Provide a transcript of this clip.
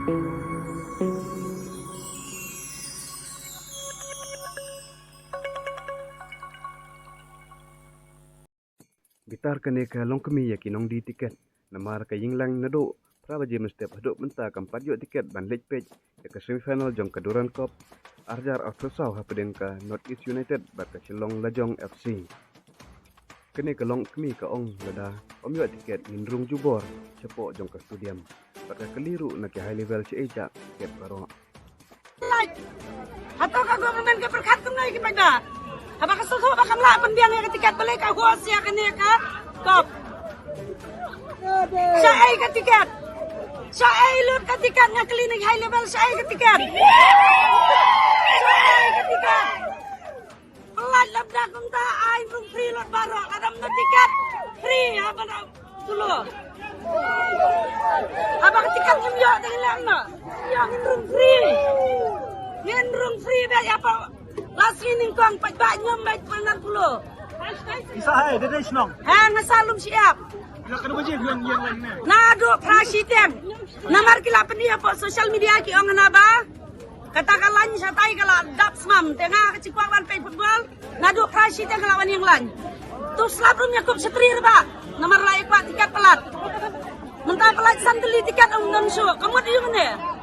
Gitar kene ka long kemi ya kinong di tiket namar ka yinglang nado prabaje mestep hadok menta kampat yo tiket ban lej pej ya ka semifinal jong kaduran cup arjar afsau hapeden ka North East United bat ka Shillong Lajong FC kene ka long kemi ka ong lada om yo tiket mindrung jubor cepo jong ka stadium bat ka keliru na ke high level ci eja tiket karo atau ka government ka perkatung ngai kepada apa kesusu apa kamla pendiang yang tiket balik ka huas ya kene ka kop saya ka tiket saya lut ka tiket nga klinik high level saya ka tiket saya ka tiket pelat labda kunta ai rung free lot baro kadam no tiket free apa na dulu apa tiket nyumyo dengan no yang rung free ba apa last winning kong pagbanyo may pangan pulo. Isa hai, dede snong. Ha, nasalum siap. Ila kada baje yang lain na. Nado krasitem. Namar kilapan dia po social media ki ong naba. Katakan sa tay kala daps mam tengah kecikuan pay football. Nado krasitem kalawan yang lain. Tu slabrum yakup setrir ba. Namar layak pak tiket pelat. Mentah pelat santuli tiket ong nonso. Kamu di mana?